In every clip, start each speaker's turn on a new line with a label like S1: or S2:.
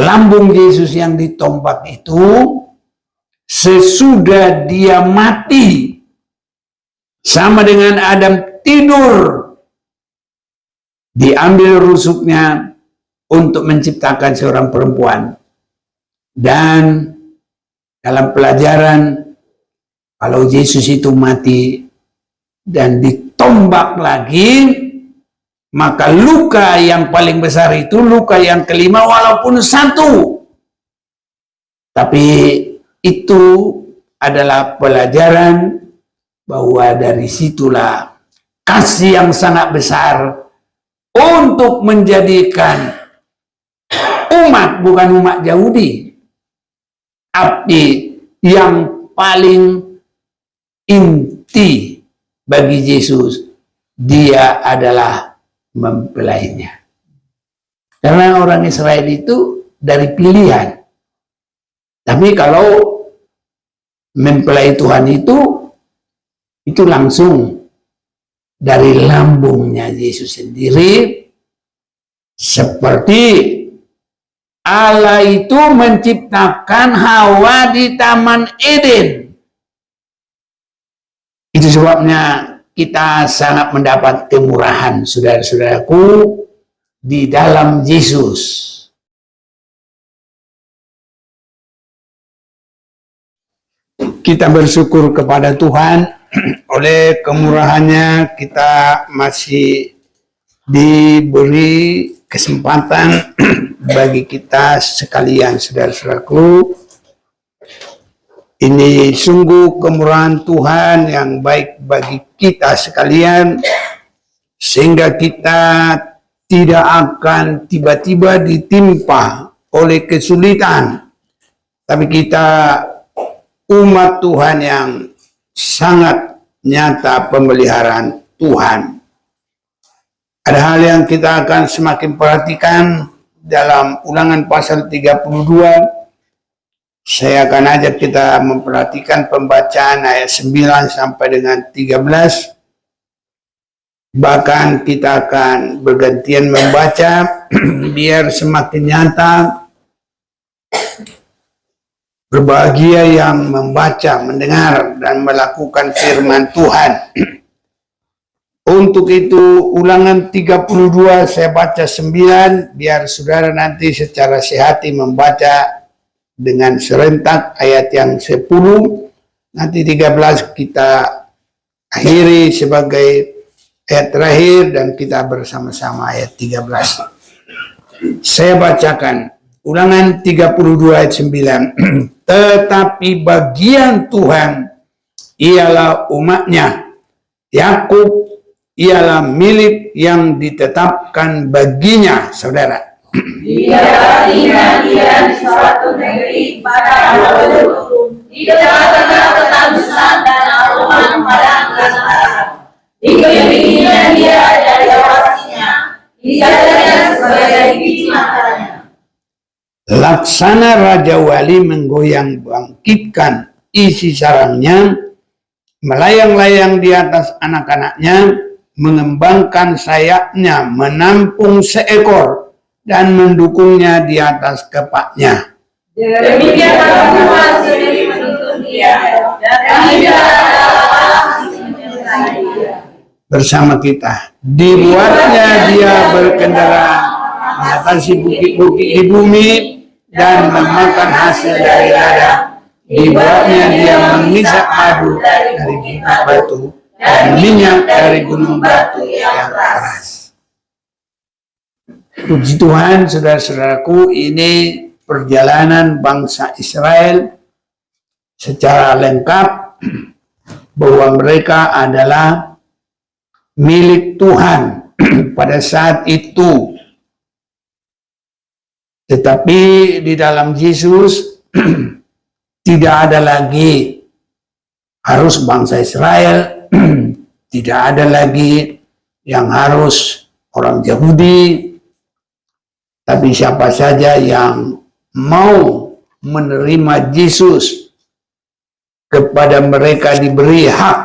S1: lambung Yesus yang ditombak itu, sesudah dia mati, sama dengan Adam tidur, diambil rusuknya untuk menciptakan seorang perempuan. Dan dalam pelajaran, kalau Yesus itu mati dan ditombak lagi, maka luka yang paling besar itu luka yang kelima, walaupun satu. Tapi itu adalah pelajaran bahwa dari situlah kasih yang sangat besar untuk menjadikan umat, bukan umat Yahudi, tapi yang paling inti bagi Yesus, dia adalah mempelainya. Karena orang Israel itu dari pilihan. Tapi kalau mempelai Tuhan itu langsung dari lambungnya Yesus sendiri, seperti Allah itu menciptakan Hawa di Taman Eden. Itu sebabnya kita sangat mendapat kemurahan, saudara-saudaraku, di dalam Yesus. Kita bersyukur kepada Tuhan, oleh kemurahannya kita masih diberi kesempatan bagi kita sekalian, saudara-saudaraku. Ini sungguh kemurahan Tuhan yang baik bagi kita sekalian, sehingga kita tidak akan tiba-tiba ditimpa oleh kesulitan. Tapi kita umat Tuhan yang sangat nyata pemeliharaan Tuhan. Ada hal yang kita akan semakin perhatikan dalam Ulangan pasal 32. Saya akan ajak kita memperhatikan pembacaan ayat 9 sampai dengan 13. Bahkan kita akan bergantian membaca biar semakin nyata. Berbahagia yang membaca, mendengar, dan melakukan firman Tuhan. Untuk itu Ulangan 32 saya baca 9, biar saudara nanti secara sehati membaca dengan serentak ayat yang 10, nanti 13 kita akhiri sebagai ayat terakhir dan kita bersama-sama ayat 13. Saya bacakan Ulangan 32 ayat 9. Tetapi bagian Tuhan ialah umatnya, Yakub ialah milik yang ditetapkan baginya, saudara.
S2: Dia tinggal di suatu negeri padang berlumpur, di tengah-tengah ketakutan dan aruman padang belantara. Dikelilinginya dia dari awasinya, dijadinya sebagai biji matanya.
S1: Laksana Raja Wali menggoyang bangkitkan isi sarangnya, melayang-layang di atas anak-anaknya, mengembangkan sayapnya, menampung seekor, dan mendukungnya di atas kepaknya.
S2: Demikianlah Tuhan sendiri menuntun dia, dan tidak ada Allah menyertai dia.
S1: Bersama kita, dibuatnya dia berkendara, mengatasi bukit-bukit di bumi, dan memakan hasil dari ladang. Dibuatnya dia mengisap madu dari bukit batu, dan minyak dari gunung batu yang keras. Puji Tuhan, saudara-saudaraku, ini perjalanan bangsa Israel secara lengkap bahwa mereka adalah milik Tuhan pada saat itu. Tetapi di dalam Yesus tidak ada lagi harus bangsa Israel, tidak ada lagi yang harus orang Yahudi, tapi siapa saja yang mau menerima Yesus, kepada mereka diberi hak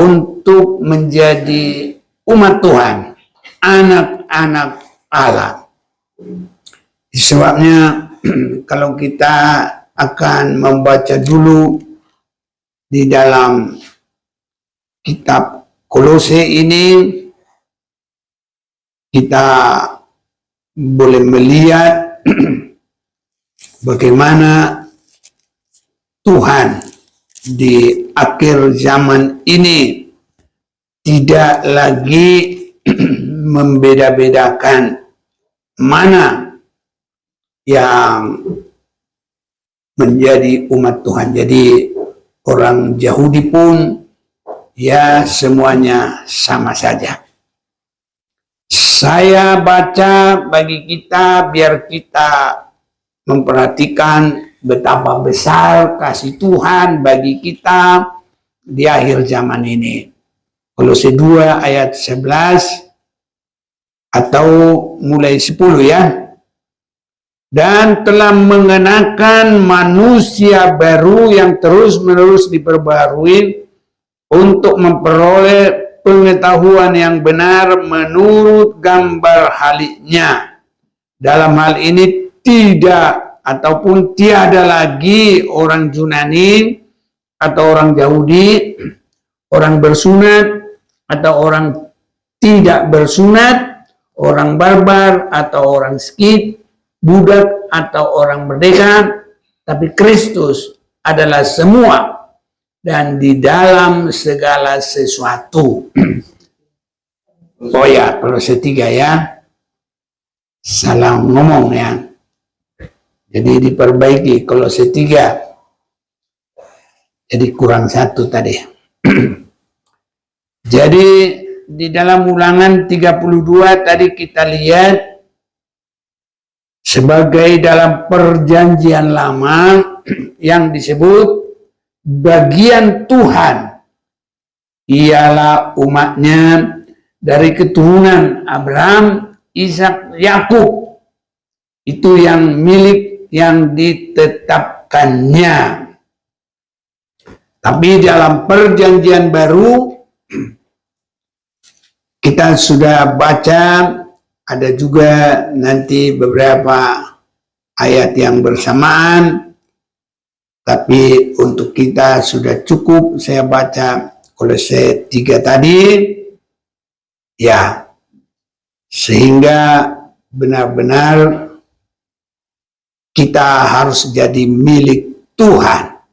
S1: untuk menjadi umat Tuhan, anak-anak Allah. Sebabnya kalau kita akan membaca dulu di dalam kitab Kolose ini, kita boleh melihat bagaimana Tuhan di akhir zaman ini tidak lagi membeda-bedakan mana yang menjadi umat Tuhan. Jadi orang Yahudi pun ya semuanya sama saja. Saya baca bagi kita biar kita memperhatikan betapa besar kasih Tuhan bagi kita di akhir zaman ini. Kolose 2 ayat 11 atau mulai 10 ya. Dan telah mengenakan manusia baru yang terus-menerus diperbarui untuk memperoleh pengetahuan yang benar menurut gambar haliknya. Dalam hal ini tidak ataupun tiada lagi orang Yunani atau orang Yahudi, orang bersunat atau orang tidak bersunat, orang barbar atau orang skit, budak atau orang merdeka, tapi Kristus adalah semua dan di dalam segala sesuatu. Oh ya, Kolose 3 ya. Salah ngomong ya. Jadi diperbaiki Kolose 3. Jadi kurang 1 tadi. Jadi di dalam Ulangan 32 tadi kita lihat sebagai dalam perjanjian lama yang disebut bagian Tuhan ialah umatnya dari keturunan Abraham, Ishak, Yakub. Itu yang milik yang ditetapkannya. Tapi dalam perjanjian baru kita sudah baca, ada juga nanti beberapa ayat yang bersamaan, tapi untuk kita sudah cukup saya baca Kolose 3 tadi, ya, sehingga benar-benar kita harus jadi milik Tuhan.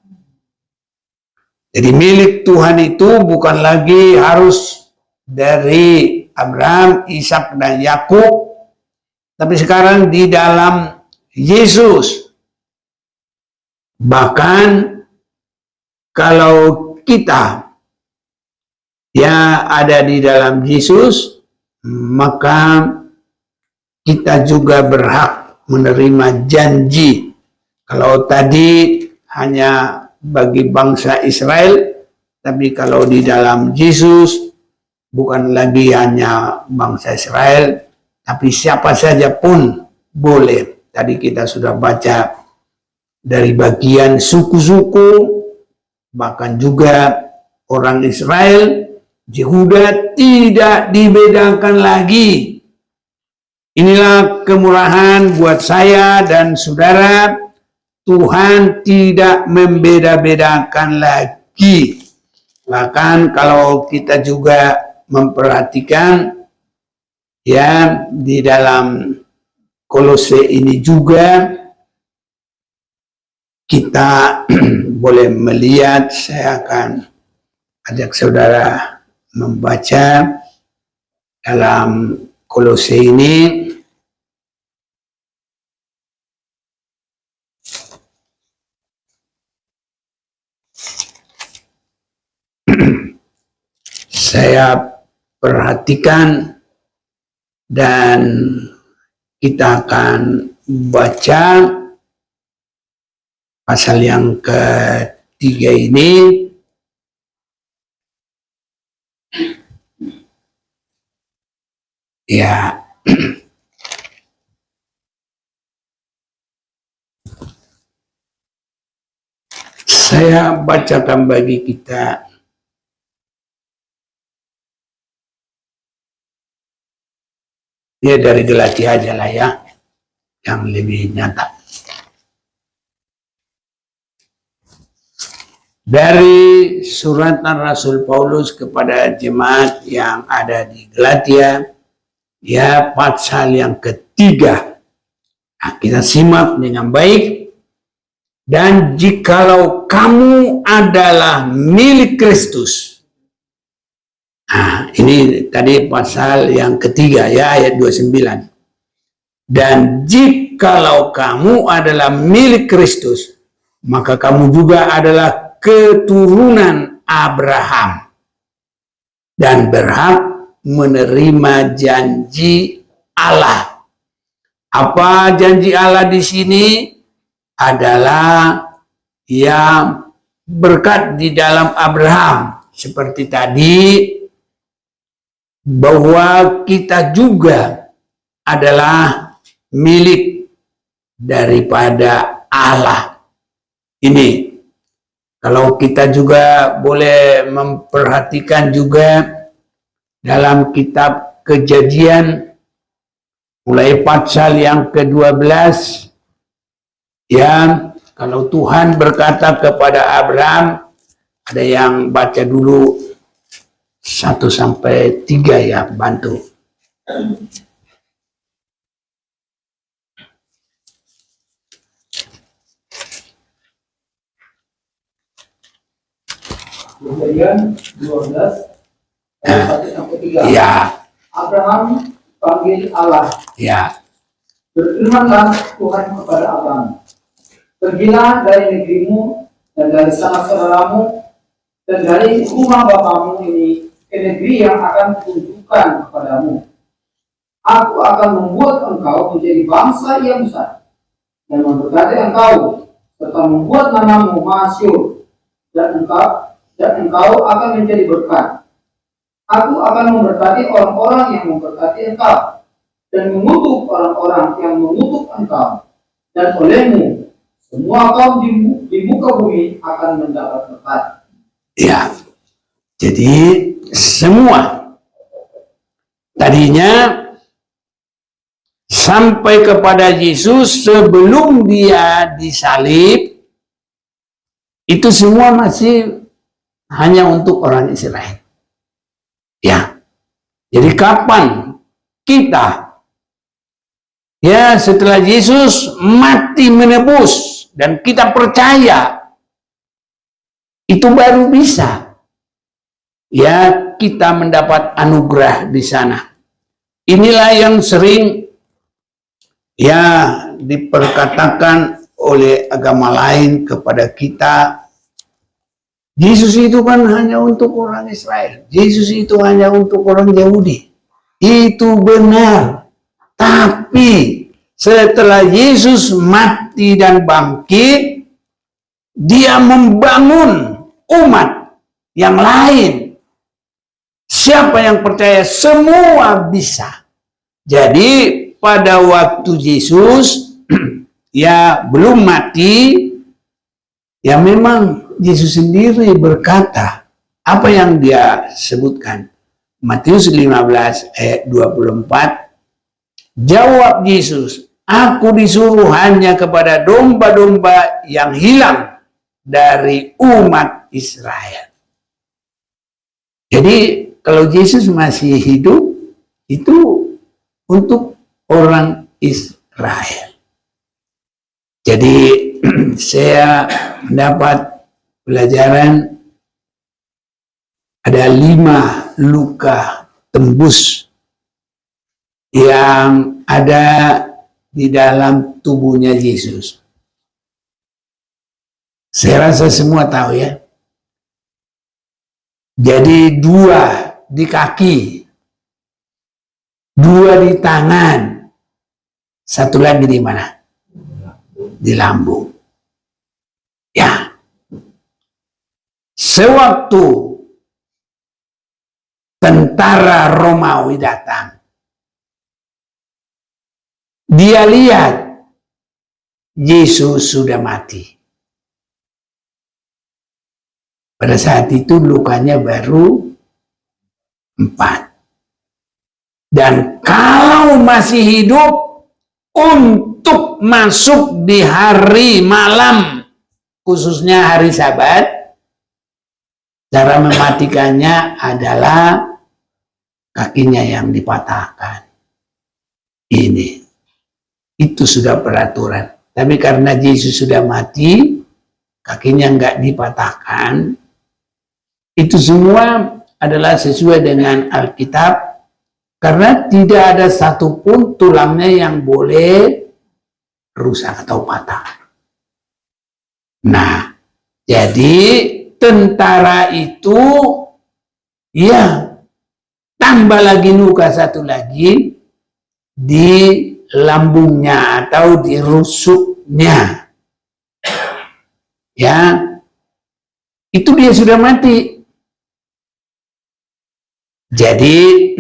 S1: Jadi milik Tuhan itu bukan lagi harus dari Abraham, Ishak, dan Yakub, tapi sekarang di dalam Yesus. Bahkan kalau kita ya ada di dalam Yesus, maka kita juga berhak menerima janji. Kalau tadi hanya bagi bangsa Israel, tapi kalau di dalam Yesus bukan lagi hanya bangsa Israel, tapi siapa saja pun boleh. Tadi kita sudah baca dari bagian suku-suku, bahkan juga orang Israel, Yehuda tidak dibedakan lagi. Inilah kemurahan buat saya dan saudara. Tuhan tidak membeda-bedakan lagi. Bahkan kalau kita juga memperhatikan ya di dalam Kolose ini juga kita boleh melihat, saya akan ajak saudara membaca dalam Kolose ini. Saya perhatikan dan kita akan baca pasal yang ketiga ini. Ya. Saya bacakan bagi kita. Ya dari Galatia aja lah ya. yang lebih nyata. Dari suratan Rasul Paulus kepada jemaat yang ada di Galatia, ya, pasal yang ketiga. Nah, kita simak dengan baik. Dan jikalau kamu adalah milik Kristus. Nah, ini tadi pasal yang ketiga, ya, ayat 29. Dan jikalau kamu adalah milik Kristus, maka kamu juga adalah keturunan Abraham dan berhak menerima janji Allah. Apa janji Allah di sini? Adalah yang berkat di dalam Abraham. Seperti tadi, bahwa kita juga adalah milik daripada Allah. Ini, kalau kita juga boleh memperhatikan juga dalam kitab Kejadian, mulai pasal yang ke-12, ya, kalau Tuhan berkata kepada Abraham, ada yang baca dulu 1 sampai 3 ya, bantu.
S3: Kejadian 12 ayat 1 sampai 3.
S1: Ya,
S3: Abraham panggil Allah.
S1: ya,
S3: Berfirmanlah Tuhan kepada Abraham, pergilah dari negerimu dan dari sanak saudaramu dan dari rumah bapamu ini ke negeri yang akan kutunjukkan kepadamu. Aku akan membuat engkau menjadi bangsa yang besar dan memberkati engkau serta membuat namamu masyhur dan engkau akan menjadi berkat. Aku akan memberkati orang-orang yang memberkati engkau dan mengutuk orang-orang yang mengutuk engkau, dan olehmu semua kaum di muka bumi akan mendapat berkat.
S1: ya. Jadi semua tadinya sampai kepada Yesus sebelum dia disalib, itu semua masih hanya untuk orang Israel. Ya, jadi kapan kita, ya, setelah Yesus mati menebus dan kita percaya, itu baru bisa, ya, kita mendapat anugerah di sana. Inilah yang sering, ya, diperkatakan oleh agama lain kepada kita. Yesus itu kan hanya untuk orang Israel. Yesus itu hanya untuk orang Yahudi. Itu benar. Tapi setelah Yesus mati dan bangkit, dia membangun umat yang lain. Siapa yang percaya, semua bisa. Jadi pada waktu Yesus ya belum mati, ya memang Yesus sendiri berkata apa yang dia sebutkan. Matius 15 ayat 24, jawab Yesus, aku disuruh hanya kepada domba-domba yang hilang dari umat Israel. Jadi kalau Yesus masih hidup, itu untuk orang Israel. Jadi saya mendapat pelajaran ada 5 luka tembus yang ada di dalam tubuhnya Yesus. Saya rasa semua tahu ya. Jadi 2 di kaki, 2 di tangan, 1 lagi di mana? Di lambung. Ya. Sewaktu tentara Romawi datang, dia lihat Yesus sudah mati. Pada saat itu lukanya baru 4. Dan kalau masih hidup, untuk masuk di hari malam, khususnya hari Sabat, cara mematikannya adalah kakinya yang dipatahkan. Itu sudah peraturan. Tapi karena Yesus sudah mati, kakinya nggak dipatahkan, itu semua adalah sesuai dengan Alkitab, karena tidak ada satupun tulangnya yang boleh rusak atau patah. Nah, jadi tentara itu, ya, tambah lagi luka satu lagi di lambungnya atau di rusuknya. Ya, itu dia sudah mati. Jadi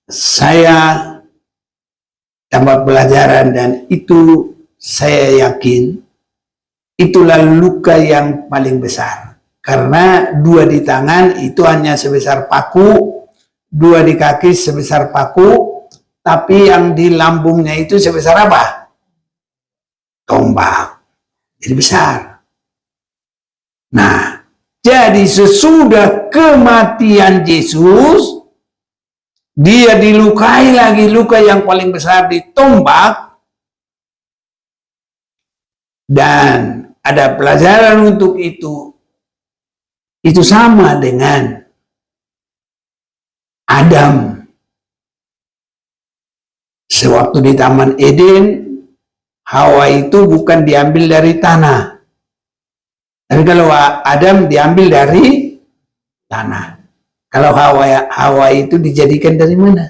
S1: saya tambah pelajaran, dan itu saya yakin itulah luka yang paling besar. Karena 2 di tangan itu hanya sebesar paku, 2 di kaki sebesar paku, tapi yang di lambungnya itu sebesar apa? Tombak. Jadi besar. Nah, jadi sesudah kematian Yesus, dia dilukai lagi, luka yang paling besar di tombak. Dan ada pelajaran untuk itu. Itu sama dengan Adam. Sewaktu di Taman Eden, Hawa itu bukan diambil dari tanah. Tapi kalau Adam diambil dari tanah. Kalau Hawa itu dijadikan dari mana?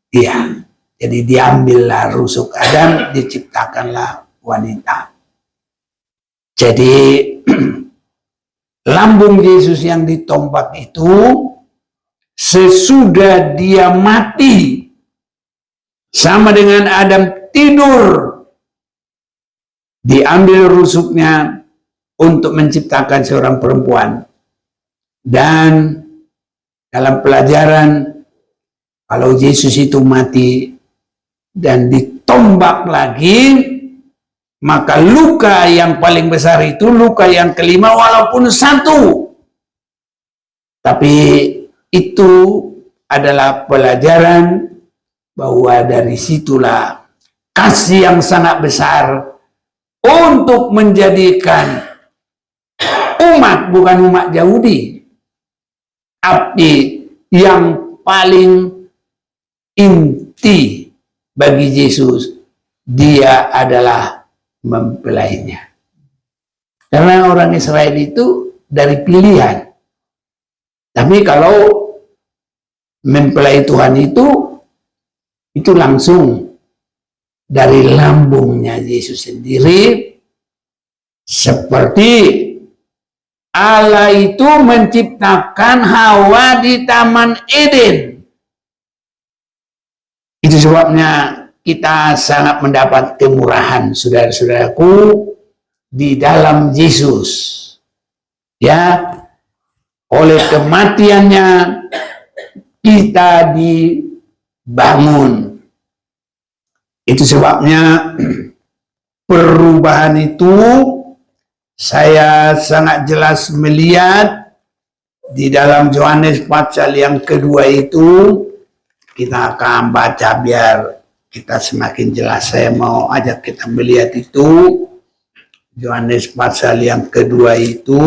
S1: Iya. Jadi diambillah rusuk Adam, diciptakanlah wanita. Jadi lambung Yesus yang ditombak itu, sesudah dia mati, sama dengan Adam tidur, diambil rusuknya untuk menciptakan seorang perempuan. Dan dalam pelajaran, kalau Yesus itu mati dan ditombak lagi, maka luka yang paling besar itu luka yang kelima, walaupun 1. Tapi itu adalah pelajaran bahwa dari situlah kasih yang sangat besar untuk menjadikan umat, bukan umat Yahudi, tapi yang paling inti bagi Yesus, dia adalah mempelainya. Karena orang Israel itu dari pilihan. Tapi kalau mempelai Tuhan itu langsung dari lambungnya Yesus sendiri, seperti Allah itu menciptakan Hawa di Taman Eden. Itu sebabnya kita sangat mendapat kemurahan, saudara-saudaraku, di dalam Yesus. Ya, oleh kematiannya kita dibangun. Itu sebabnya perubahan itu saya sangat jelas melihat di dalam Yohanes pasal yang kedua itu. Kita akan baca biar kita semakin jelas. Saya mau ajak kita melihat itu. Yohanes pasal yang kedua itu.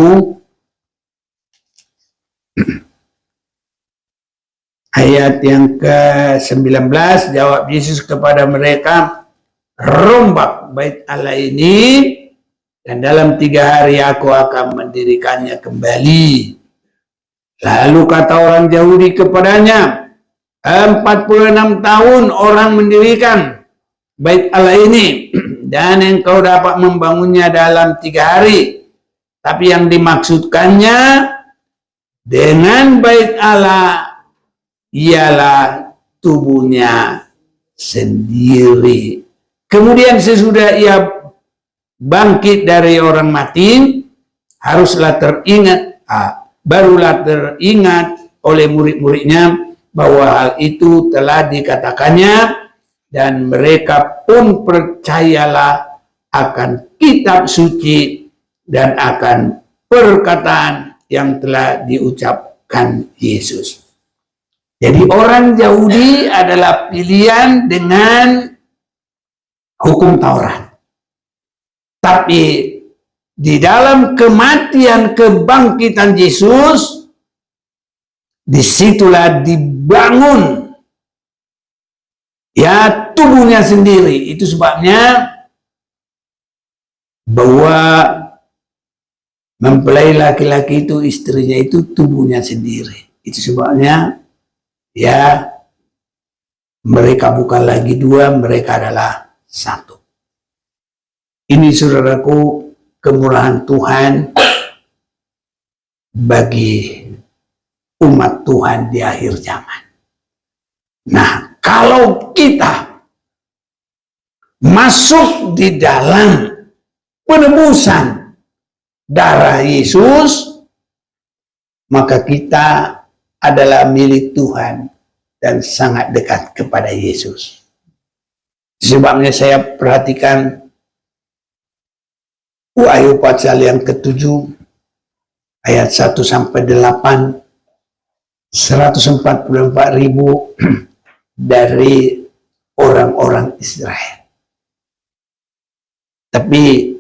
S1: Ayat yang ke-19, jawab Yesus kepada mereka, rombak bait Allah ini, dan dalam 3 hari aku akan mendirikannya kembali. Lalu kata orang Yahudi kepadanya, 46 tahun orang mendirikan bait Allah ini, dan engkau dapat membangunnya dalam 3 hari. Tapi yang dimaksudkannya dengan bait Allah ialah tubuhnya sendiri. Kemudian sesudah ia bangkit dari orang mati, haruslah barulah teringat oleh murid-muridnya bahwa hal itu telah dikatakannya dan mereka pun percayalah akan kitab suci dan akan perkataan yang telah diucapkan Yesus. Jadi orang Yahudi adalah pilihan dengan hukum Taurat. Tapi di dalam kematian kebangkitan Yesus, disitulah dibangun ya tubuhnya sendiri. Itu sebabnya bahwa mempelai laki-laki itu istrinya itu tubuhnya sendiri. Itu sebabnya ya mereka bukan lagi dua, mereka adalah satu. Ini saudaraku kemurahan Tuhan bagi umat Tuhan di akhir zaman. Nah, kalau kita masuk di dalam penebusan darah Yesus, maka kita adalah milik Tuhan dan sangat dekat kepada Yesus. Sebabnya saya perhatikan Wahyu pasal yang ke-7 ayat 1 sampai 8, 144.000 dari orang-orang Israel. Tapi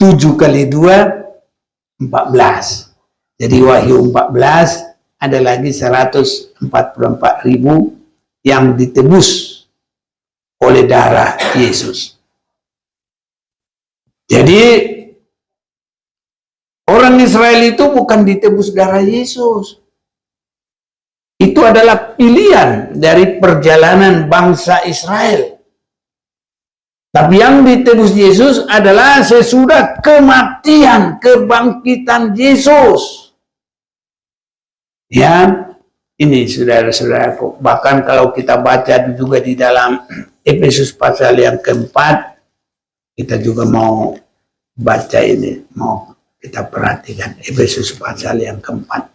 S1: 7 kali 2, 14. Jadi Wahyu 14 ada lagi 144.000 yang ditebus oleh darah Yesus. Jadi orang Israel itu bukan ditebus darah Yesus. Itu adalah pilihan dari perjalanan bangsa Israel. Tapi yang ditebus Yesus adalah sesudah kematian, kebangkitan Yesus. Ya, ini saudara-saudaraku. Bahkan kalau kita baca juga di dalam Efesus pasal yang keempat, kita juga mau baca ini, mau kita perhatikan Efesus pasal yang keempat.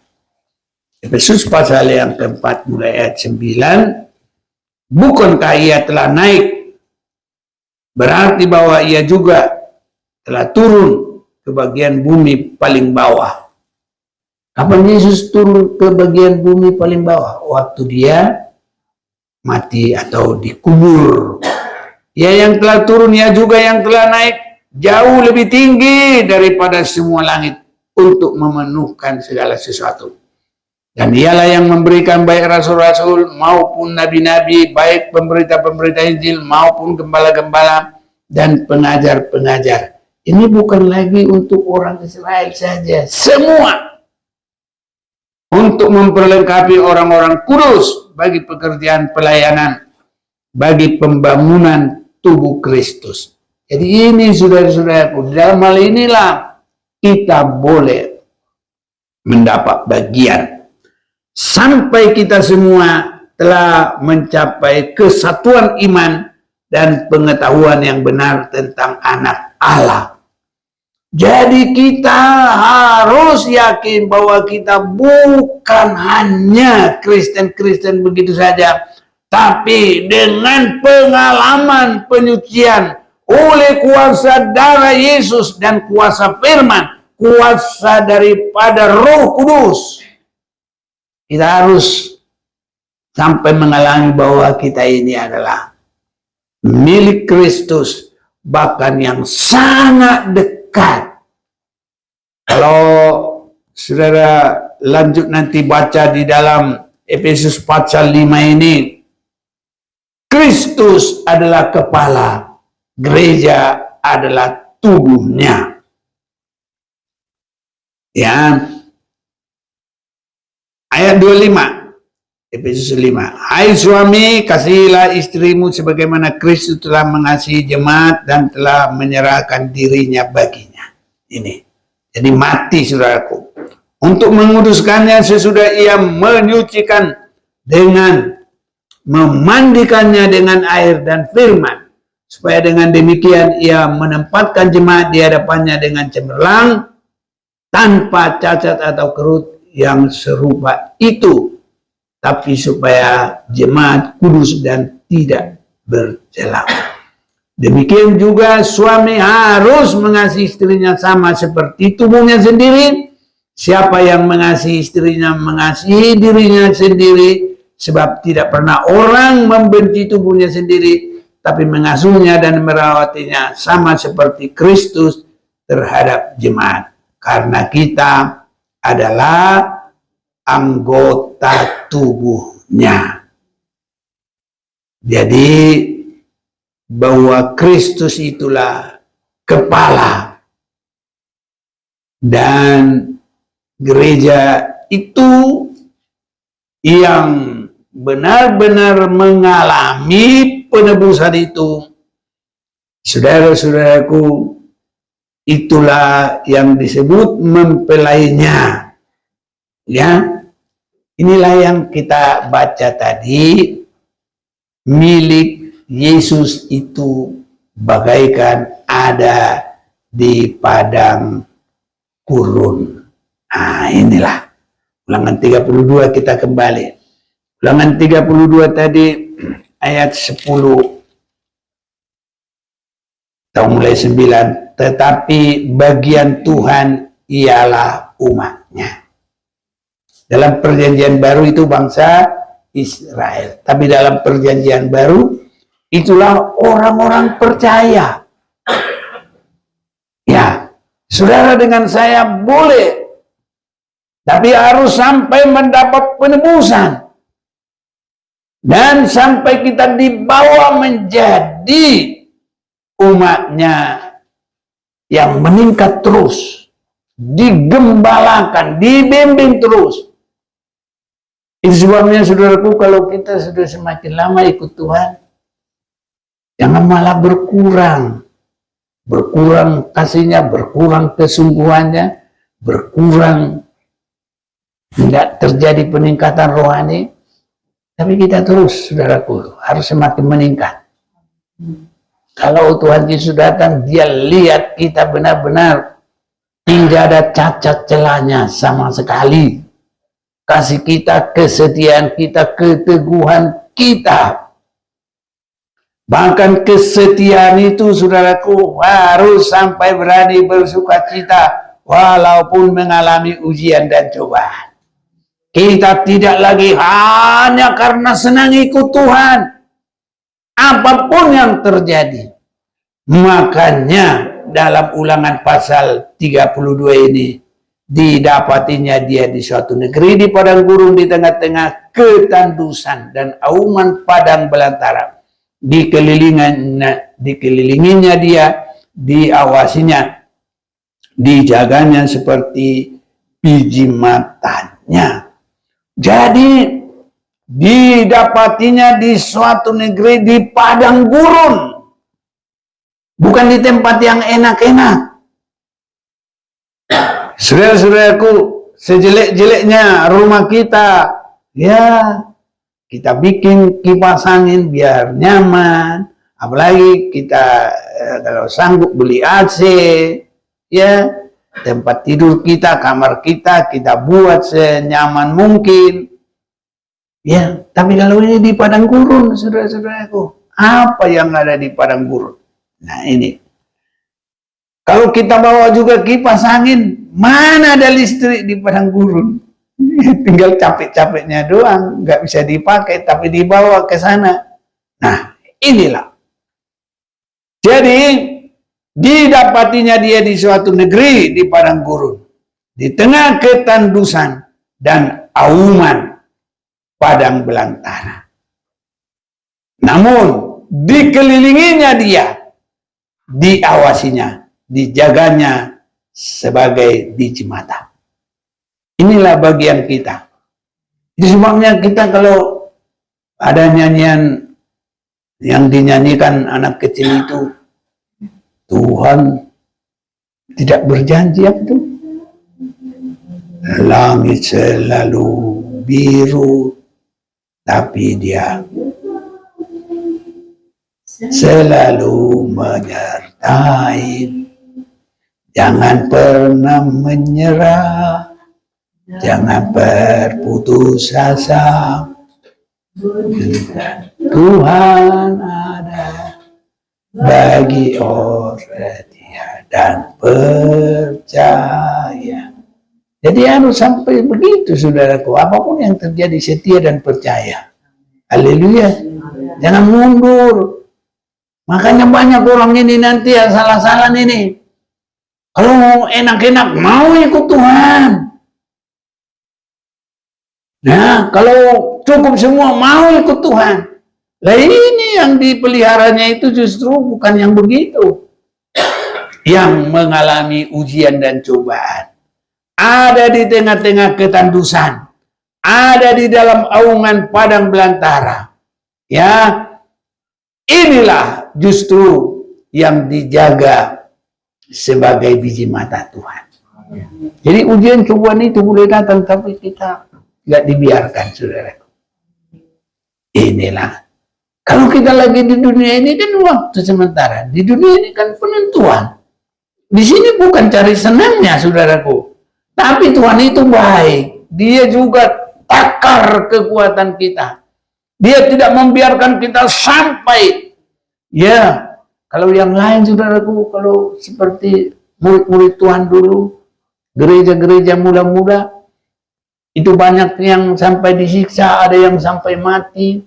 S1: Efesus pasal yang keempat mulai ayat 9. Bukankah ia telah naik? Berarti bahwa ia juga telah turun ke bagian bumi paling bawah. Kapan Yesus turun ke bagian bumi paling bawah? Waktu dia mati atau dikubur. Ya yang telah turun, ya juga yang telah naik jauh lebih tinggi daripada semua langit untuk memenuhkan segala sesuatu. Dan ialah yang memberikan baik rasul-rasul maupun nabi-nabi, baik pemberita-pemberita Injil maupun gembala-gembala dan pengajar-pengajar. Ini bukan lagi untuk orang Israel saja, semua. Untuk memperlengkapi orang-orang kudus bagi pekerjaan pelayanan, bagi pembangunan tubuh Kristus. Jadi ini saudara-saudaraku, dalam hal inilah kita boleh mendapat bagian. Sampai kita semua telah mencapai kesatuan iman dan pengetahuan yang benar tentang anak Allah. Jadi kita harus yakin bahwa kita bukan hanya Kristen-Kristen begitu saja, tapi dengan pengalaman penyucian oleh kuasa darah Yesus dan kuasa firman, kuasa daripada Roh Kudus. Kita harus sampai mengalami bahwa kita ini adalah milik Kristus, bahkan yang sangat dekat. Kalau saudara lanjut nanti baca di dalam Efesus pasal 5 ini, Kristus adalah kepala, gereja adalah tubuhnya. Ya. Ayat 25, Efesus 5. Hai suami, kasihilah istrimu sebagaimana Kristus telah mengasihi jemaat dan telah menyerahkan dirinya baginya. Ini. Jadi mati saudaraku. Untuk menguduskannya sesudah ia menyucikan dengan memandikannya dengan air dan firman, supaya dengan demikian ia menempatkan jemaat di hadapannya dengan cemerlang, tanpa cacat atau kerut yang serupa itu, tapi supaya jemaat kudus dan tidak bercela. Demikian juga suami harus mengasihi istrinya sama seperti tubuhnya sendiri. Siapa yang mengasihi istrinya mengasihi dirinya sendiri, sebab tidak pernah orang membenci tubuhnya sendiri, tapi mengasuhnya dan merawatinya sama seperti Kristus terhadap jemaat. Karena kita adalah anggota tubuhnya. Jadi bahwa Kristus itulah kepala dan gereja itu yang benar-benar mengalami penebusan itu. Saudara-saudaraku, itulah yang disebut mempelainya. Ya, inilah yang kita baca tadi. Milik Yesus itu bagaikan ada di padang gurun. Nah, inilah Ulangan 32 kita kembali. Ulangan 32 tadi ayat 10 atau mulai 9. Tetapi bagian Tuhan ialah umatnya. Dalam perjanjian baru itu bangsa Israel. Tapi dalam perjanjian baru itulah orang-orang percaya. Ya, saudara dengan saya boleh, tapi harus sampai mendapat penebusan. Dan sampai kita dibawa menjadi umatnya yang meningkat terus. Digembalakan, dibimbing terus. Itu sebabnya saudaraku, kalau kita sudah semakin lama ikut Tuhan, jangan malah berkurang. Berkurang kasihnya, berkurang kesungguhannya, berkurang, tidak terjadi peningkatan rohani. Tapi kita terus, saudaraku, harus semakin meningkat. Kalau Tuhan Yesus datang, dia lihat kita benar-benar tidak ada cacat celahnya sama sekali. Kasih kita, kesetiaan kita, keteguhan kita. Bahkan kesetiaan itu, saudaraku, harus sampai berani bersuka cita walaupun mengalami ujian dan cobaan. Kita tidak lagi hanya karena senang ikut Tuhan. Apapun yang terjadi. Makanya dalam Ulangan pasal 32 ini, didapatinya dia di suatu negeri di padang gurun di tengah-tengah ketandusan dan auman padang belantara. Dikelilinginya dia, diawasinya, dijaganya seperti biji matanya. Jadi didapatinya di suatu negeri di padang gurun, bukan di tempat yang enak-enak. Saudara-saudaraku, sejelek-jeleknya rumah kita, ya kita bikin kipas angin biar nyaman. Apalagi kita kalau sanggup beli AC, ya tempat tidur kita, kamar kita buat senyaman mungkin. Ya, tapi kalau ini di padang gurun, saudara-saudaraku, apa yang ada di padang gurun? Nah ini, kalau kita bawa juga kipas angin, mana ada listrik di padang gurun? Tinggal capek-capeknya doang, nggak bisa dipakai, tapi dibawa ke sana. Nah, inilah. Jadi, didapatinya dia di suatu negeri di padang gurun, di tengah ketandusan dan auman padang belantara. Namun, dikelilinginya dia, diawasinya, dijaganya sebagai biji mata. Inilah bagian kita. Itu sebabnya kita kalau ada nyanyian yang dinyanyikan anak kecil itu, Tuhan tidak berjanji apa itu? Langit selalu biru, tapi dia selalu menyertai. Jangan pernah menyerah, jangan berputus asa. Tuhan bagi orang setia dan percaya. Jadi harus sampai begitu, saudaraku. Apapun yang terjadi, setia dan percaya. Haleluya. Jangan mundur. Makanya banyak orang ini nanti yang salah-salah ini. Kalau mau enak-enak, mau ikut Tuhan. Nah, kalau cukup semua, mau ikut Tuhan. Nah, ini yang dipeliharanya itu justru bukan yang begitu. Yang mengalami ujian dan cobaan. Ada di tengah-tengah ketandusan. Ada di dalam aungan padang belantara. Ya, inilah justru yang dijaga sebagai biji mata Tuhan. Jadi ujian cobaan itu boleh datang, tapi kita nggak dibiarkan, saudara. Inilah. Kalau kita lagi di dunia ini kan waktu sementara. Di dunia ini kan penentuan. Di sini bukan cari senangnya, saudaraku. Tapi Tuhan itu baik. Dia juga takar kekuatan kita. Dia tidak membiarkan kita sampai. Ya, kalau yang lain, saudaraku, kalau seperti murid-murid Tuhan dulu, gereja-gereja muda-muda, itu banyak yang sampai disiksa, ada yang sampai mati.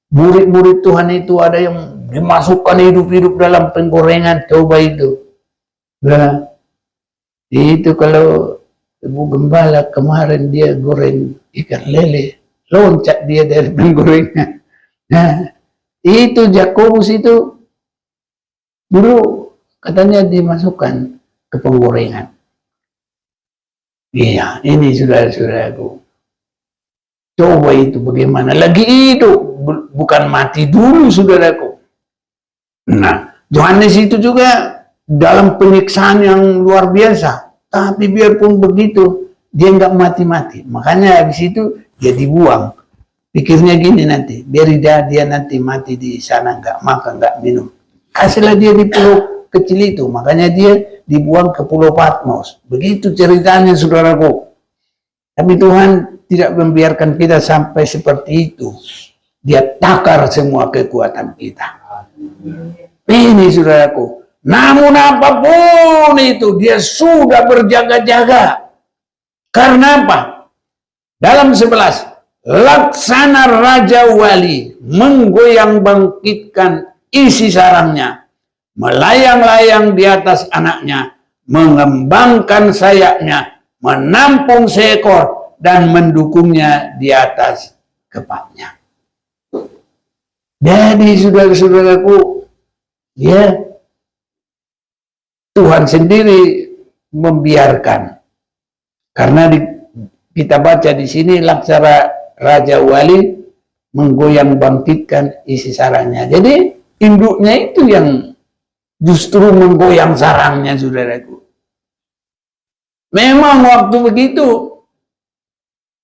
S1: Murid-murid Tuhan itu ada yang dimasukkan hidup-hidup dalam penggorengan, coba itu. Nah, itu kalau Ibu Gembala kemarin dia goreng ikan lele, loncat dia dari penggorengan. Nah, itu Yakobus itu dulu katanya dimasukkan ke penggorengan. Iya, ini saudara-saudaraku. Coba itu bagaimana? Lagi hidup, bukan mati dulu, saudaraku. Nah, Yohanes itu juga dalam penyiksaan yang luar biasa. Tapi biarpun begitu, dia nggak mati-mati. Makanya habis itu dia dibuang. Pikirnya gini nanti, biar dia nanti mati di sana, nggak makan, nggak minum. Kasihlah dia di pulau kecil itu. Makanya dia dibuang ke Pulau Patmos. Begitu ceritanya, saudaraku. Tapi Tuhan tidak membiarkan kita sampai seperti itu. Dia takar semua kekuatan kita. Ini, saudaraku. Namun apapun itu, dia sudah berjaga-jaga. Karena apa? Dalam 11, laksana Raja Wali menggoyang bangkitkan isi sarangnya, melayang-layang di atas anaknya, mengembangkan sayapnya, menampung seekor, dan mendukungnya di atas kepalanya. Jadi saudara-saudaraku, ya, Tuhan sendiri membiarkan. Karena kita baca di sini laksana Raja Wali menggoyang bangkitkan isi sarangnya. Jadi induknya itu yang justru menggoyang sarangnya, saudaraku. Memang waktu begitu,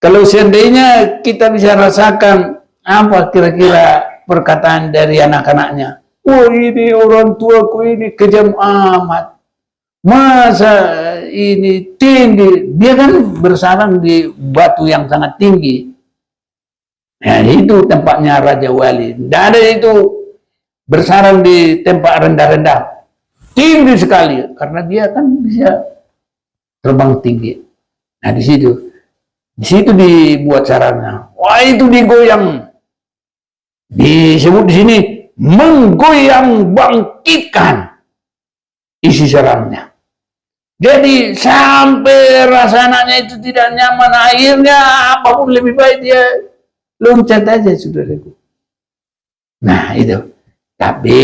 S1: kalau seandainya kita bisa rasakan apa kira-kira perkataan dari anak-anaknya. Oh, ini orang tuaku ini kejam amat. Masa ini tinggi, dia kan bersarang di batu yang sangat tinggi. Nah, itu tempatnya Raja Wali. Tidak ada itu bersarang di tempat rendah-rendah, tinggi sekali, karena dia kan bisa terbang tinggi. Nah, di situ dibuat sarangnya. Wah, itu digoyang. Disebut di sini menggoyang bangkitkan isi sarangnya. Jadi sampai rasa anaknya itu tidak nyaman, akhirnya apapun lebih baik dia loncat aja, saudaraku. Nah, itu. Tapi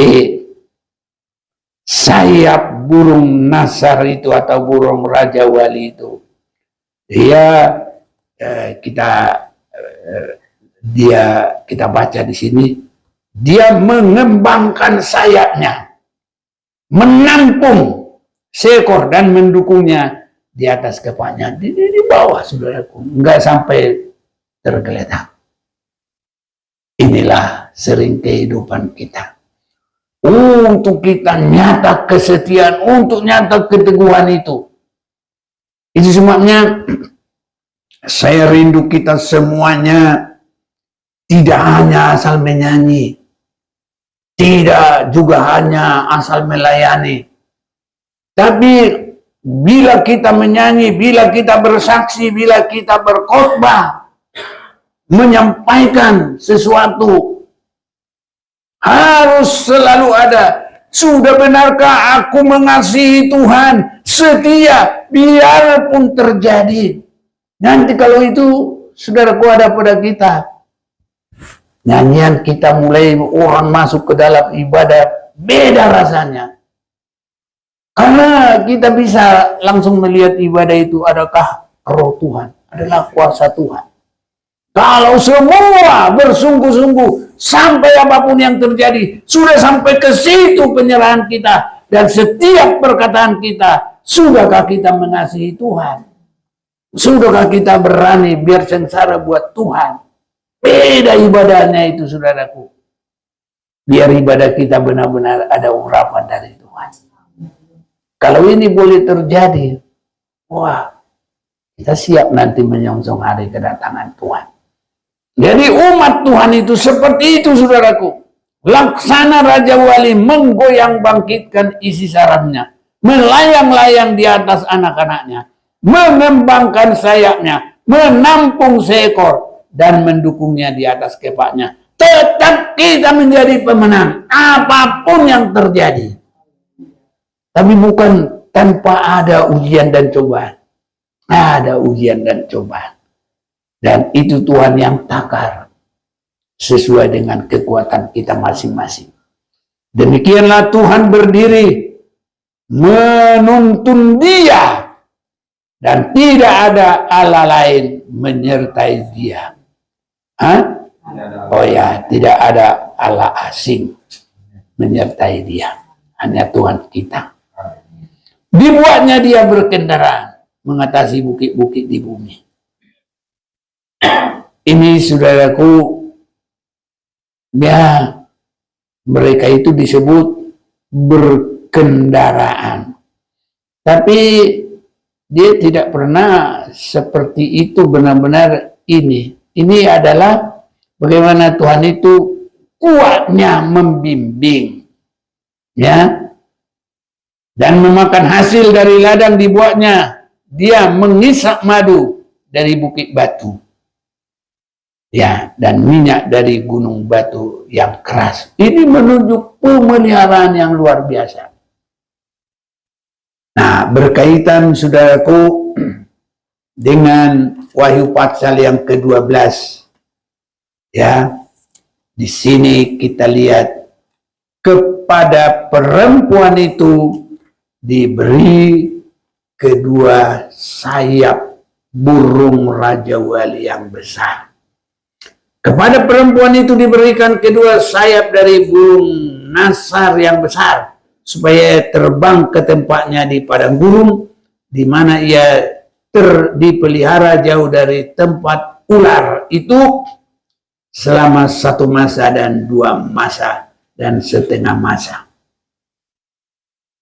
S1: sayap burung Nasar itu atau burung Raja Wali itu, kita baca di sini, dia mengembangkan sayapnya, menampung seekor dan mendukungnya di atas kepalanya, di bawah, saudaraku, enggak sampai tergeletak. Inilah sering kehidupan kita. Untuk kita nyata kesetiaan, untuk nyata keteguhan itu. Itu sebabnya saya rindu kita semuanya tidak hanya asal menyanyi, Tidak juga hanya asal melayani. Tapi bila kita menyanyi, bila kita bersaksi, bila kita berkhotbah, menyampaikan sesuatu, harus selalu ada. Sudah benarkah aku mengasihi Tuhan? Setia, biarpun terjadi. Nanti kalau itu, saudaraku, ada pada kita. Nyanyian kita mulai orang masuk ke dalam ibadah, beda rasanya. Karena kita bisa langsung melihat ibadah itu adakah roh Tuhan, adalah kuasa Tuhan. Kalau semua bersungguh-sungguh sampai apapun yang terjadi, sudah sampai ke situ penyerahan kita dan setiap perkataan kita, sudahkah kita mengasihi Tuhan? Sudahkah kita berani biar sengsara buat Tuhan? Beda ibadahnya itu, saudaraku. Biar ibadah kita benar-benar ada urapan dari Tuhan. Kalau ini boleh terjadi, wah, kita siap nanti menyongsong hari kedatangan Tuhan. Jadi umat Tuhan itu seperti itu, saudaraku. Laksana Raja Wali menggoyang bangkitkan isi sarafnya, melayang-layang di atas anak-anaknya, mengembangkan sayapnya, menampung seekor, dan mendukungnya di atas kepaknya. Tetap kita menjadi pemenang apapun yang terjadi. Tapi bukan tanpa ada ujian dan cobaan. Ada ujian dan cobaan. Dan itu Tuhan yang takar sesuai dengan kekuatan kita masing-masing. Demikianlah Tuhan berdiri menuntun Dia dan tidak ada Allah lain menyertai Dia. Hah? Oh ya, tidak ada Allah asing menyertai Dia. Hanya Tuhan kita. Dibuatnya Dia berkendaraan mengatasi bukit-bukit di bumi. Ini, saudaraku, ya, mereka itu disebut berkendaraan. Tapi dia tidak pernah seperti itu benar-benar ini. Ini adalah bagaimana Tuhan itu kuatnya membimbing, ya, dan memakan hasil dari ladang dibuatnya. Dia mengisap madu dari bukit batu, ya, dan minyak dari gunung batu yang keras. Ini menunjuk pemeliharaan yang luar biasa. Nah, berkaitan, saudaraku, dengan Wahyu pasal yang ke-12, ya, di sini kita lihat kepada perempuan itu diberi kedua sayap burung Raja Wali yang besar. Kepada perempuan itu diberikan kedua sayap dari burung nasar yang besar, supaya terbang ke tempatnya di padang gurun, di mana ia dipelihara jauh dari tempat ular itu selama 1 masa dan 2 masa dan setengah masa.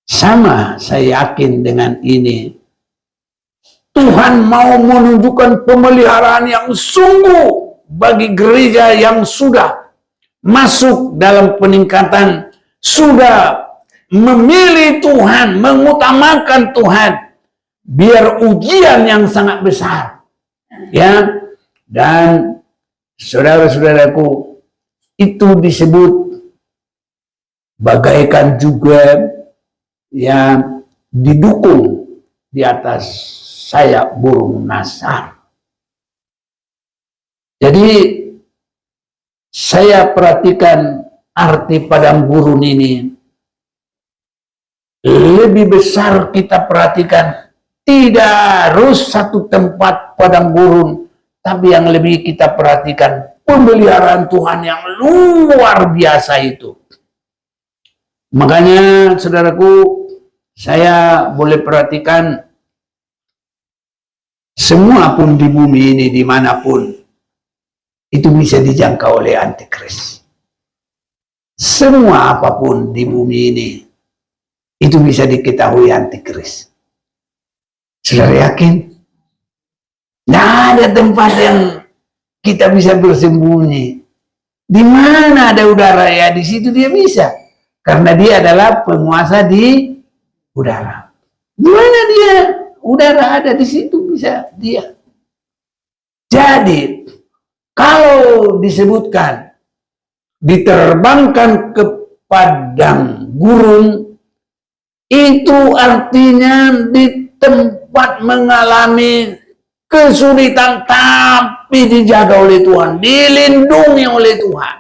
S1: Sama, saya yakin dengan ini. Tuhan mau menunjukkan pemeliharaan yang sungguh bagi gereja yang sudah masuk dalam peningkatan, sudah memilih Tuhan, mengutamakan Tuhan, biar ujian yang sangat besar, ya. Dan saudara-saudaraku, itu disebut bagaikan juga yang didukung di atas sayap burung nasar. Jadi saya perhatikan arti padang gurun ini. Lebih besar kita perhatikan, tidak harus satu tempat padang gurun, tapi yang lebih kita perhatikan pemeliharaan Tuhan yang luar biasa itu. Makanya, saudaraku, saya boleh perhatikan semua pun di bumi ini, dimanapun, itu bisa dijangkau oleh antikris. Semua apapun di bumi ini, itu bisa diketahui antikris. Saudara yakin? Nah, ada tempat yang kita bisa bersembunyi. Di mana ada udara ya di situ dia bisa. Karena dia adalah penguasa di udara. Di mana dia udara ada di situ bisa dia. Jadi kalau disebutkan diterbangkan ke padang gurun, itu artinya di tempat mengalami kesulitan tapi dijaga oleh Tuhan, dilindungi oleh Tuhan.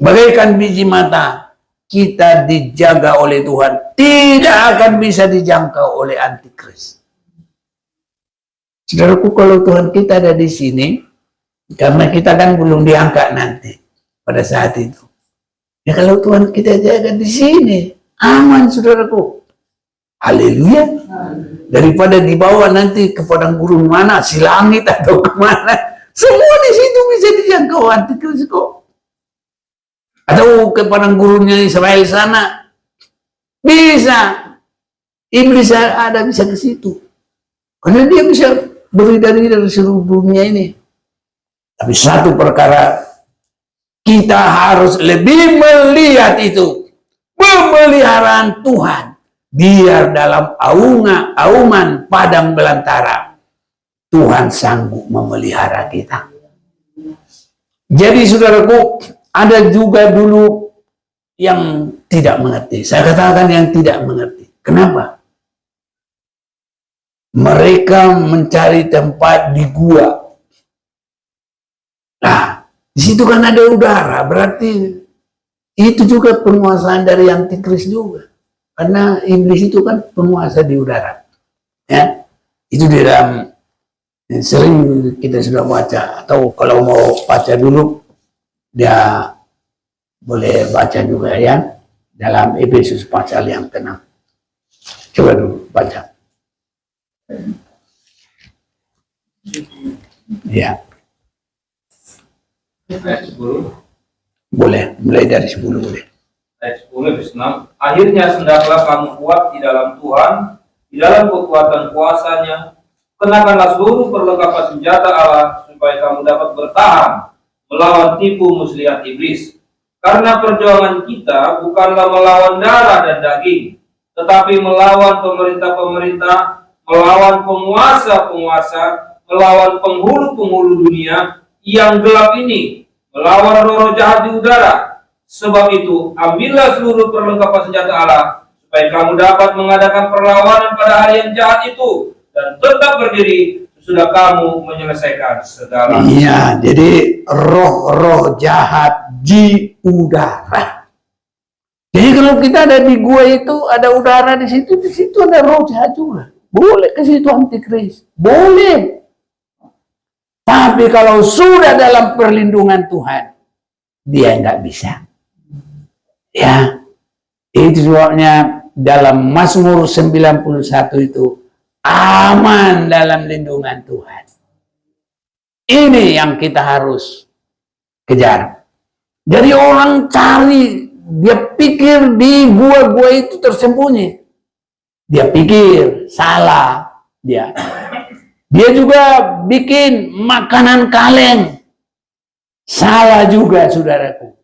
S1: Bagaikan biji mata, kita dijaga oleh Tuhan, tidak akan bisa dijangkau oleh antikris. Saudaraku, kalau Tuhan kita ada di sini, karena kita kan belum diangkat nanti pada saat itu. Ya kalau Tuhan kita jaga di sini, aman saudaraku. Haleluya. Daripada dibawa nanti ke padang gurun mana, si langit atau kemana, semua di situ bisa dijangkau antikris kok. Atau ke padang gurunnya Israel sana, bisa. Iblis ada bisa ke situ. Karena dia bisa beredar dari seluruh dunia ini. Tapi satu perkara, kita harus lebih melihat itu. Pemeliharaan Tuhan. Biar dalam auman padang belantara, Tuhan sanggup memelihara kita. Jadi saudaraku, ada juga dulu yang tidak mengerti. Saya katakan yang tidak mengerti. Kenapa? Mereka mencari tempat di gua. Nah, di situ kan ada udara, berarti itu juga penguasaan dari antikris juga. Karena iblis itu kan penguasa di udara. Ya, itu di dalam sering kita sudah baca, atau kalau mau baca dulu, dia boleh baca juga ya dalam Efesus pasal yang ke-6. Coba dulu baca. Ya.
S4: Ayat 10.
S1: Boleh, mulai dari 10 boleh.
S4: Ayat 10 habis 6. Akhirnya hendaklah kamu kuat di dalam Tuhan, di dalam kekuatan kuasanya. Kenakanlah seluruh perlengkapan senjata Allah, supaya kamu dapat bertahan melawan tipu muslihat iblis. Karena perjuangan kita bukanlah melawan darah dan daging, tetapi melawan pemerintah-pemerintah, melawan penguasa-penguasa, melawan penghulu-penghulu dunia yang gelap ini, melawan roh-roh jahat di udara. Sebab itu, ambillah seluruh perlengkapan senjata Allah, supaya kamu dapat mengadakan perlawanan pada hari yang jahat itu, dan tetap berdiri sesudah kamu menyelesaikan segala.
S1: Iya, jadi roh-roh jahat di udara. Jadi kalau kita ada di gua itu, ada udara di situ ada roh jahat juga. Boleh ke situ antikris, boleh. Tapi kalau sudah dalam perlindungan Tuhan, dia nggak bisa. Ya, itu sebabnya dalam Mazmur 91 itu aman dalam lindungan Tuhan. Ini yang kita harus kejar. Jadi orang cari, dia pikir di gua-gua itu tersembunyi. Dia pikir salah dia. Dia juga bikin makanan kaleng. Salah juga saudaraku.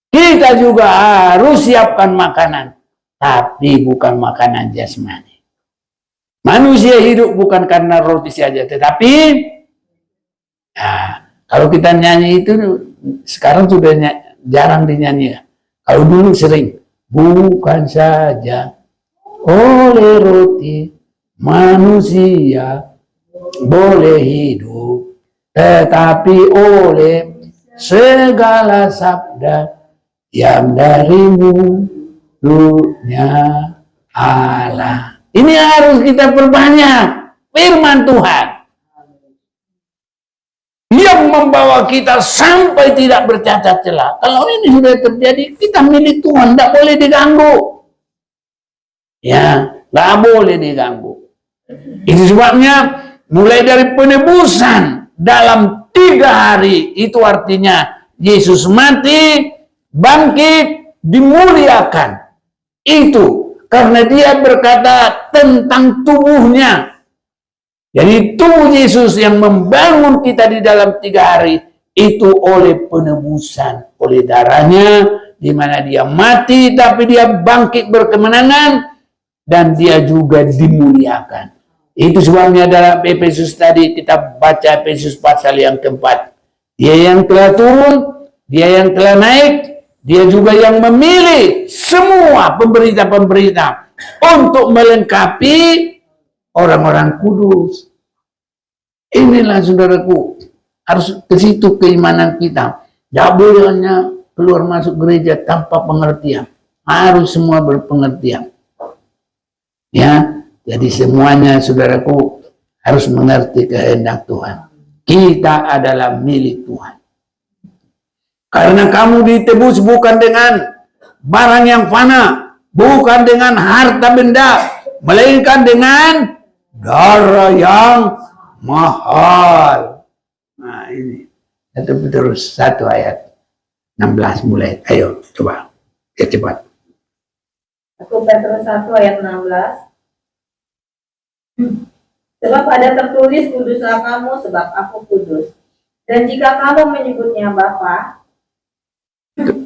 S1: Kita juga harus siapkan makanan, tapi bukan makanan jasmani. Manusia hidup bukan karena roti saja, tetapi kalau kita nyanyi itu sekarang sudah jarang dinyanyi. Kalau dulu sering, bukan saja oleh roti manusia boleh hidup, tetapi oleh segala sabda yang dari mulutnya Allah. Ini harus kita perbanyak firman Tuhan yang membawa kita sampai tidak bercacat celah. Kalau ini sudah terjadi, kita milik Tuhan, tidak boleh diganggu. Ya, nggak boleh diganggu. Itu sebabnya mulai dari penebusan dalam 3 hari, itu artinya Yesus mati, bangkit, dimuliakan. Itu karena dia berkata tentang tubuhnya. Jadi tubuh Yesus yang membangun kita di dalam 3 hari, itu oleh penebusan, oleh darahnya, di mana dia mati tapi dia bangkit berkemenangan dan dia juga dimuliakan. Itu sebabnya dalam Efesus tadi kita baca Efesus pasal yang keempat. Dia yang telah turun, dia yang telah naik, dia juga yang memilih semua pemberita-pemberita untuk melengkapi orang-orang kudus. Inilah saudaraku, harus ke situ keimanan kita. Tidak boleh hanya keluar masuk gereja tanpa pengertian. Harus semua berpengertian. Ya, jadi semuanya saudaraku harus mengerti kehendak Tuhan. Kita adalah milik Tuhan. Karena kamu ditebus bukan dengan barang yang fana, bukan dengan harta benda, melainkan dengan darah yang mahal. Nah ini, terus satu ayat 16 mulai. Ayo coba, ya cepat.
S2: 1 Petrus 1 ayat 16. Sebab ada tertulis, kuduslah kamu sebab aku kudus. Dan jika kamu menyebutnya Bapa,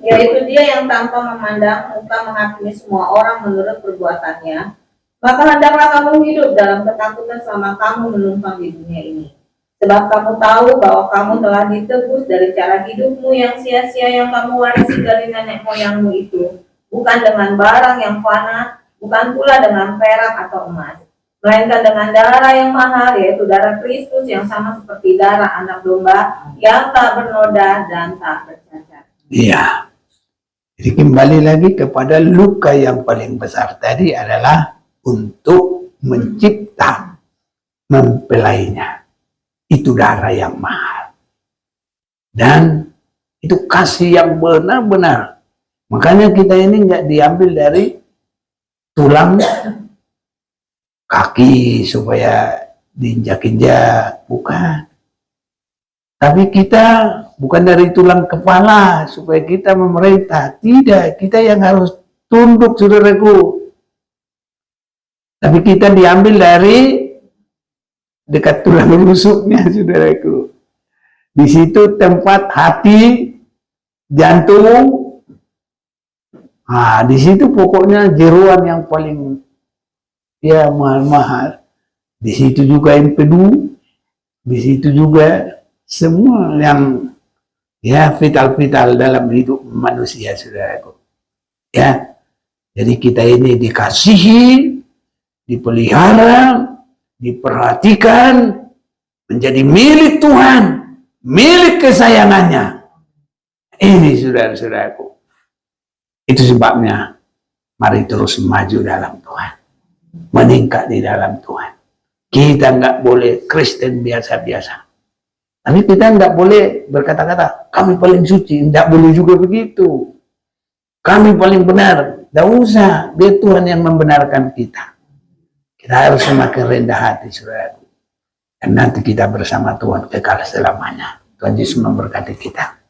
S2: yaitu dia yang tanpa memandang muka menghakimi semua orang menurut perbuatannya, maka hendaklah kamu hidup dalam ketakutan selama kamu menumpang di dunia ini. Sebab kamu tahu bahwa kamu telah ditebus dari cara hidupmu yang sia-sia yang kamu warisi dari nenek moyangmu itu, bukan dengan barang yang fana, bukan pula dengan perak atau emas, melainkan dengan darah yang mahal, yaitu darah Kristus yang sama seperti darah anak domba yang tak bernoda dan tak bercacat.
S1: Iya. Jadi kembali lagi kepada luka yang paling besar tadi adalah untuk mencipta, mempelainya. Itu darah yang mahal. Dan itu kasih yang benar-benar. Makanya kita ini nggak diambil dari tulang kaki supaya diinjak-injak, bukan. Tapi kita bukan dari tulang kepala supaya kita memerintah, tidak. Kita yang harus tunduk, saudaraku. Tapi kita diambil dari dekat tulang rusuknya, saudaraku. Di situ tempat hati, jantung. Nah, di situ pokoknya jeroan yang paling ya mahal-mahal. Di situ juga empedu, di situ juga semua yang ya vital-vital dalam hidup manusia, saudaraku. Ya, jadi kita ini dikasihi, dipelihara, diperhatikan, menjadi milik Tuhan, milik kesayangannya. Ini saudara-saudaraku. Itu sebabnya mari terus maju dalam Tuhan, meningkat di dalam Tuhan. Kita nggak boleh Kristen biasa-biasa. Tapi kita nggak boleh berkata-kata, kami paling suci. Nggak boleh juga begitu. Kami paling benar. Nggak usah, biar Tuhan yang membenarkan kita. Kita harus semakin rendah hati, saudaraku. Dan nanti kita bersama Tuhan kekal selamanya. Tuhan Yesus memberkati kita.